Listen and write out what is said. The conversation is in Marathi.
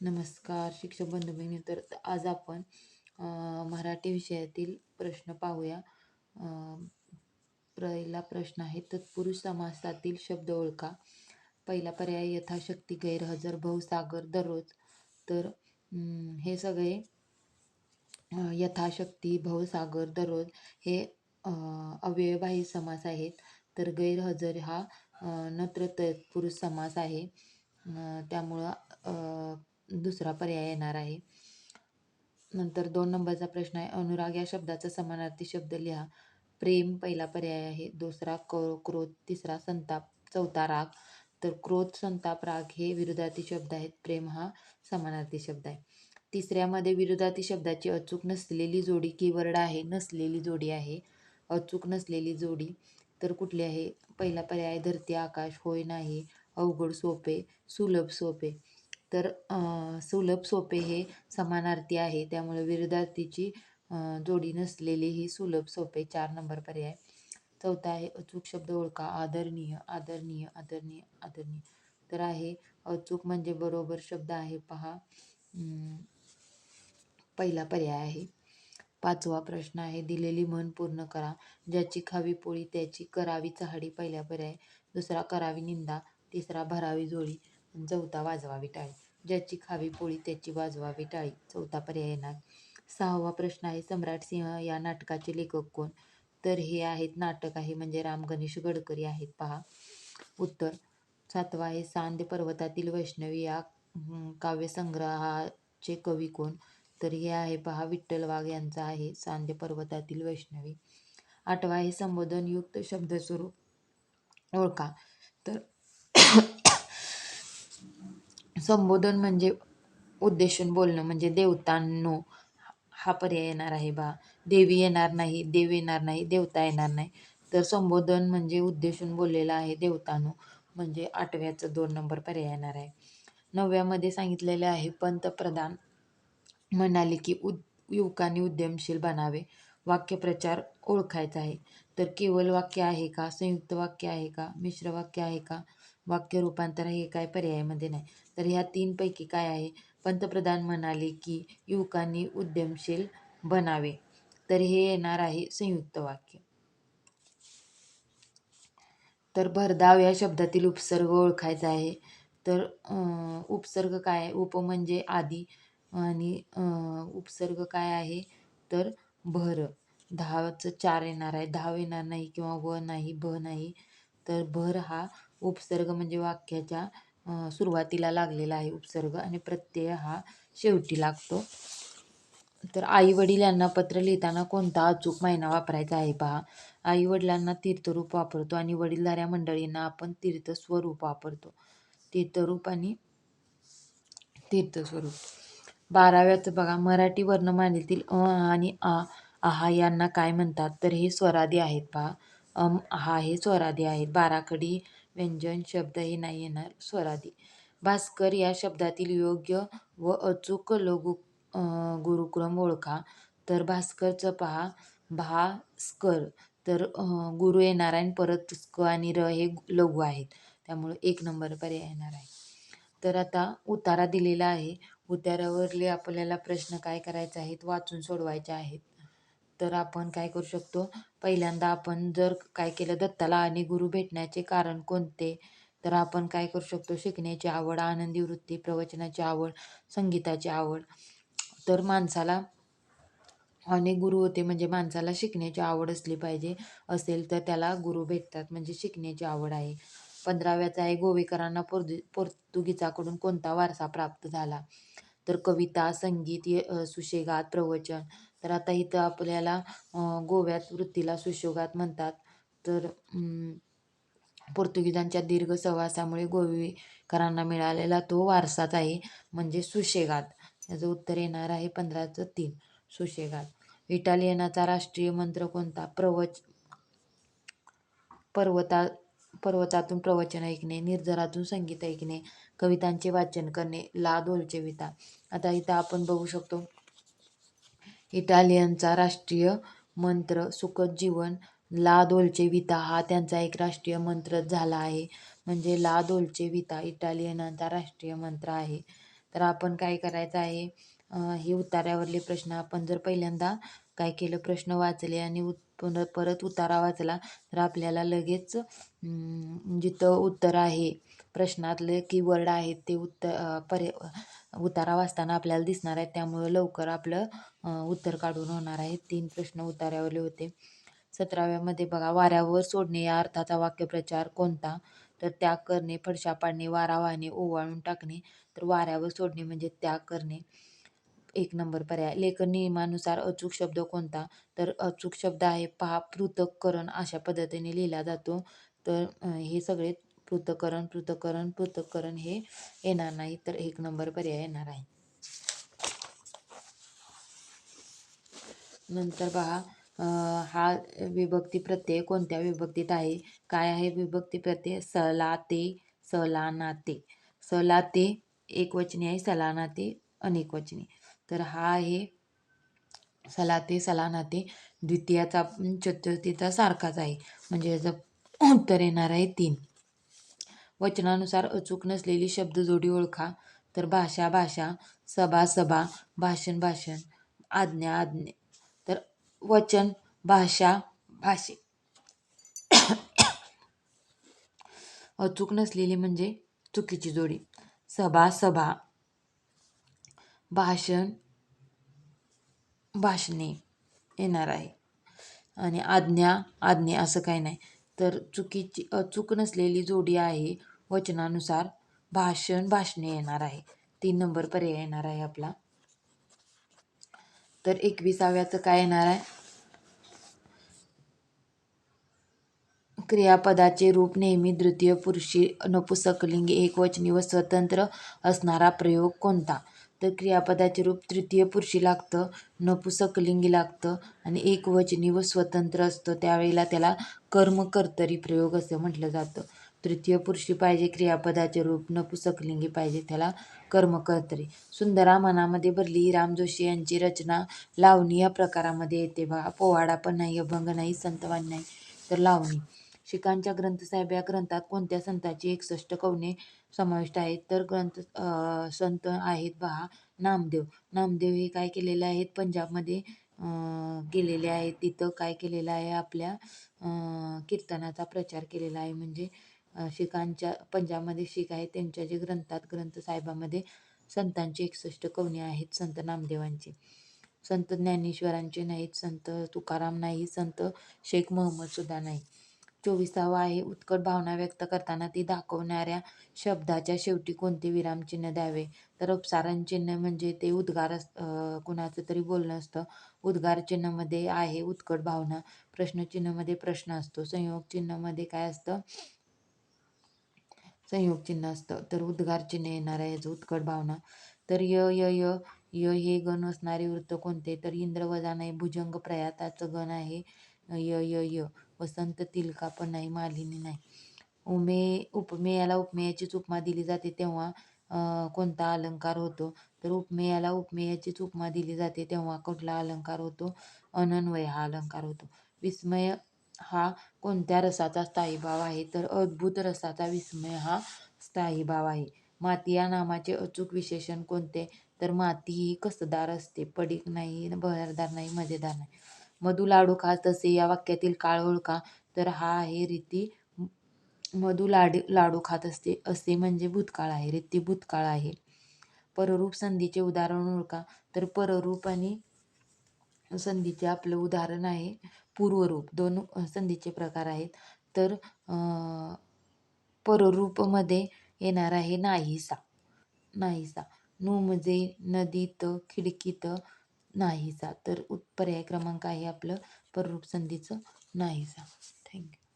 नमस्कार शिक्षक बंधू भगिनी. तर आज आपण मराठी विषयातील प्रश्न पाहूया. पहिला प्रश्न आहे, तत्पुरुष समासातील शब्द ओळखा. पहिला पर्याय यथाशक्ती, गैरहजर, बहुसागर, दररोज. तर हे सगळे यथाशक्ती, बहुसागर, दररोज हे अव्ययभावी समास आहेत. तर गैरहजर हा नत्र तत्पुरुष समास आहे. त्यामुळं दुसरा पर्याय येणार आहे. नंतर 2 नंबरचा प्रश्न आहे, अनुराग या शब्दाचा समानार्थी शब्द लिहा. प्रेम पहिला पर्याय आहे, दुसरा क्रोध, तिसरा संताप, चौथा राग. तर क्रोध, संताप, राग हे विरुद्धार्थी शब्द आहेत. प्रेम हा समानार्थी शब्द आहे. तिसऱ्यामध्ये विरुद्धार्थी शब्दाची अचूक नसलेली जोडी कीवर्ड आहे. नसलेली जोडी आहे, अचूक नसलेली जोडी. तर कुठली आहे? पहिला पर्याय धरती आकाश, होय नाही, अवघड सोपे, सुलभ सोपे. तर सुलभ सोपे हे समानार्थी आहे, त्यामुळे विरुद्धार्थीची जोडी नसलेली ही सुलभ सोपे. 4 नंबर पर्याय. चौथा आहे अचूक शब्द ओळखा. आदरणीय, आदरणीय, आदरणीय, आदरणीय. तर आहे अचूक म्हणजे बरोबर शब्द आहे पहा, पहिला पर्याय आहे. 5वा प्रश्न आहे, दिलेली म्हण पूर्ण करा. ज्याची खावी पोळी त्याची करावी चहाडी पहिला पर्याय, दुसरा करावी निंदा, तिसरा भरावी जोडी, चौथा वाजवावी टाळी. ज्याची खावी पोळी त्याची वाजवावी टाळी, चौथा पर्याय येणार. 6वा प्रश्न आहे, सम्राट सिंह या नाटकाचे लेखक कोण? तर हे आहेत, नाटक आहे म्हणजे राम गणेश गडकरी आहेत पहा उत्तर. 7वा आहे, सांद पर्वतातील वैष्णवी या काव्यसंग्रहाचे कवी कोण? तर हे आहे पहा, विठ्ठल वाघ यांचा आहे सांद पर्वतातील वैष्णवी. 8वा आहे, संबोधनयुक्त शब्दस्वरूप ओळखा. तर संबोधन म्हणजे उद्देशून बोलणं, म्हणजे देवतांनो हा पर्याय येणार आहे बा. देवी येणार नाही, देव येणार नाही, देवता येणार नाही. तर संबोधन म्हणजे उद्देशून बोललेलं आहे, देवतांनो, म्हणजे 8व्याचं 2 नंबर पर्याय येणार आहे. 9व्यामध्ये सांगितलेले आहे, पंतप्रधान म्हणाले की युवकांनी उद्यमशील बनावे. वाक्यप्रचार ओळखायचा आहे. तर केवळ वाक्य आहे का, संयुक्त वाक्य आहे का, मिश्र वाक्य आहे का, वाक्य रूपांतर हे काय पर्यायामध्ये नाही. तर ह्या 3 पैकी काय आहे? पंतप्रधान म्हणाले की युवकांनी उद्यमशील बनावे. तर हे येणार आहे संयुक्त वाक्य. तर भरधाव या शब्दातील उपसर्ग ओळखायचा आहे. तर उपसर्ग काय आहे? उप म्हणजे आधी आणि उपसर्ग काय आहे? तर भर. 10चं 4 येणार आहे. धाव येणार नाही किंवा व नाही, भ नाही. तर भर हा उपसर्ग म्हणजे वाक्याच्या सुरुवातीला लागलेला आहे उपसर्ग, आणि प्रत्यय हा शेवटी लागतो. तर आई वडील यांना पत्र लिहिताना कोणता अचूक महिना वापरायचा आहे पहा. आई वडिलांना तीर्थरूप वापरतो आणि वडीलधाऱ्या मंडळींना आपण तीर्थस्वरूप वापरतो. तीर्थरूप आणि तीर्थस्वरूप. 12व्याचं बघा, मराठी वर्णमालेतील अ आणि आ, आहा यांना काय म्हणतात? तर हे स्वरादी आहेत पहा. आहा हे स्वरादी आहेत. बाराखडी व्यंजन शब्द हे नाही येणार, स्वरादी. भास्कर या शब्दातील योग्य व अचूक लघु गुरुक्रम ओळखा. तर भास्करचं पहा, भास्कर. तर गुरु येणार आहे आणि परत स्क आणि र हे लघु आहेत, त्यामुळे 1 नंबर पर्याय येणार आहे. तर आता उतारा दिलेला आहे. उतारावरले आपल्याला प्रश्न काय करायचे आहेत? वाचून सोडवायचे आहेत. तर आपण काय करू शकतो? पहिल्यांदा आपण जर काय केलं, दत्ताला आणि गुरु भेटण्याचे कारण कोणते? तर आपण काय करू शकतो? शिकण्याची आवड, आनंदी वृत्ती, प्रवचनाची आवड, संगीताची आवड. तर माणसाला अनेक गुरु होते म्हणजे माणसाला शिकण्याची आवड असली पाहिजे. असेल तर त्याला गुरु भेटतात, म्हणजे शिकण्याची आवड आहे. 15व्याचा आहे, गोवेकरांना पोर्तुगीजाकडून कोणता वारसा प्राप्त झाला? तर कविता, संगीत, सुशेगात, प्रवचन. तर आता इथं आपल्याला गोव्यात वृत्तीला सुशोगात म्हणतात. तर पोर्तुगीजांच्या दीर्घ सहवासामुळे गोवेकरांना मिळालेला तो वारसाच आहे, म्हणजे सुशेगात. याचं उत्तर येणार आहे 15चं 3, सुशेगात. इटालियनाचा राष्ट्रीय मंत्र कोणता? पर्वतातून प्रवचन ऐकणे, निर्झरातून संगीत ऐकणे, कवितांचे वाचन करणे, ला दोल्चे विता. आता इथं आपण बघू शकतो, इटालियनचा राष्ट्रीय मंत्र सुखद जीवन, ला दोल्चे विता हा त्यांचा एक राष्ट्रीय मंत्र झाला आहे. म्हणजे ला दोल्चे विता इटालियनांचा राष्ट्रीय मंत्र आहे. तर आपण काय करायचं आहे, हे उतार्यावरले प्रश्न आपण जर पहिल्यांदा काय केलं, प्रश्न वाचले आणि परत उतारा वाचला तर आपल्याला लगेच जिथं उत्तर आहे प्रश्नातले कीवर्ड आहेत ते उतारा वाचताना आपल्याला दिसणार आहे. त्यामुळं लवकर आपलं उत्तर काढून होणार आहे. 3 प्रश्न उतार्यावरले होते. 17व्यामध्ये बघा, वाऱ्यावर सोडणे या अर्थाचा वाक्यप्रचार कोणता? तर त्याग करणे, फडशा पाडणे, वारा वाहणे, ओवाळून टाकणे. तर वाऱ्यावर सोडणे म्हणजे त्याग करणे, 1 नंबर पर्याय. लेखन नियमानुसार अचूक शब्द कोणता? तर अचूक शब्द आहे पहा, पृथक्करण अशा पद्धतीने लिहिला जातो. तर हे सगळे पृथक्करण पृथक्करण पृथक्करण हे येणार नाही, तर 1 नंबर पर्याय येणार आहे. नंतर पहा, हा विभक्ती प्रत्यय कोणत्या विभक्तीत आहे? काय आहे विभक्ती प्रत्यय? सलाते, सलानाते. सलाते एकवचनी आहे, सलानाते अनेकवचनी. तर हा आहे सलाते, सलानाते द्वितीयाचा चतुर्थीचा सारखाच आहे, म्हणजे याचं उत्तर येणार आहे 3. वचनानुसार अचूक नसलेली शब्दजोडी ओळखा. तर भाषा, भाषा, सभा, सभा, भाषण, भाषण, आज्ञा, आज्ञा. तर वचन, भाषा, भाषे. अचूक नसलेली म्हणजे चुकीची जोडी. सभा, सभा, भाषण, भाषणे येणार आहे. आणि आज्ञा, आज्ञा असं काही नाही. तर अचूक नसलेली जोडी आहे वचनानुसार भाषण, भाषणे येणार आहे. 3 नंबर पर्याय येणार आहे आपला. तर 21व्याचं काय येणार आहे? क्रियापदाचे रूप नेहमी द्वितीय पुरुषी, नपुसकलिंगी, एकवचनी व स्वतंत्र असणारा प्रयोग कोणता? तर क्रियापदाचे रूप तृतीय पुरुषी लागतं, नपुसकलिंगी लागतं आणि एकवचनी व स्वतंत्र असतं. त्यावेळेला त्याला कर्मकर्तरी प्रयोग असं म्हटलं जातं. तृतीय पुरुषी पाहिजे क्रियापदाचे रूप, नपुसकलिंगी पाहिजे त्याला कर्मकर्तरी. सुंदरा मनामध्ये भरली राम जोशी यांची रचना लावणी या प्रकारामध्ये येते बघा. पोवाडा पण नाही, अभंग नाही, संतवाणी नाही, तर लावणी. शिखांच्या ग्रंथसाहेब या ग्रंथात कोणत्या संतांची 61 कवने समाविष्ट आहेत? तर संत आहेत पहा नामदेव. नामदेव हे काय केलेले आहेत, पंजाबमध्ये गेलेले आहेत. तिथं काय केलेलं आहे, आपल्या कीर्तनाचा प्रचार केलेला आहे. म्हणजे शिखांच्या पंजाबमध्ये शीख आहेत, त्यांच्या जे ग्रंथसाहेबामध्ये संतांची 61 कवने आहेत संत नामदेवांची. संत ज्ञानेश्वरांचे नाहीत, संत तुकाराम नाही, संत शेख महम्मद सुद्धा नाही. 24वा आहे, उत्कट भावना व्यक्त करताना ती दाखवणाऱ्या शब्दाच्या शेवटी कोणते विरामचिन्ह द्यावे? तर अपसारण चिन्ह म्हणजे ते उद्गार कुणाचं तरी बोलणं असतं. उद्गार चिन्हमध्ये आहे उत्कट भावना, प्रश्नचिन्हमध्ये प्रश्न असतो, संयोग चिन्हमध्ये काय असतं, संयोग चिन्ह असतं. तर उद्गार चिन्ह येणार आहे याचं उत्कट भावना. तर य य य य हे गण असणारे वृत्त कोणते? तर इंद्र वजा नाही, भुजंग प्रयाताचं गण आहे य य य. वसंत तिलका पण नाही, मालिनी नाही. उपमेयाला उपमेयाचीच उपमा दिली जाते तेव्हा कोणता अलंकार होतो? तर उपमेयाला उपमेयाचीच उपमा दिली जाते तेव्हा कुठला अलंकार होतो? अनन्वय हा अलंकार होतो. विस्मय हा कोणत्या रसाचा स्थायी भाव आहे? तर अद्भुत रसाचा विस्मय हा स्थायी भाव आहे. माती या नामाचे अचूक विशेषण कोणते? तर माती ही कसदार असते, पडीक नाही, बहरदार नाही, मजेदार नाही. मधु लाडू खात असे या वाक्यातील काळ ओळखा. तर हा आहे रीती. मधु लाडू खात असते असे म्हणजे भूतकाळ आहे, रीती भूतकाळ आहे. पररूप संधीचे उदाहरण ओळखा. तर पररूप आणि संधीचे आपलं उदाहरण आहे पूर्वरूप. 2 संधीचे प्रकार आहेत. तर पररूपमध्ये येणार आहे नाहीसा, नाहीसा. नुमजे नदीत, खिडकीत, नाहीसा. तर पर्याय क्रमांक आहे आपलं पररूप संधीचं नाहीसा. थँक्यू.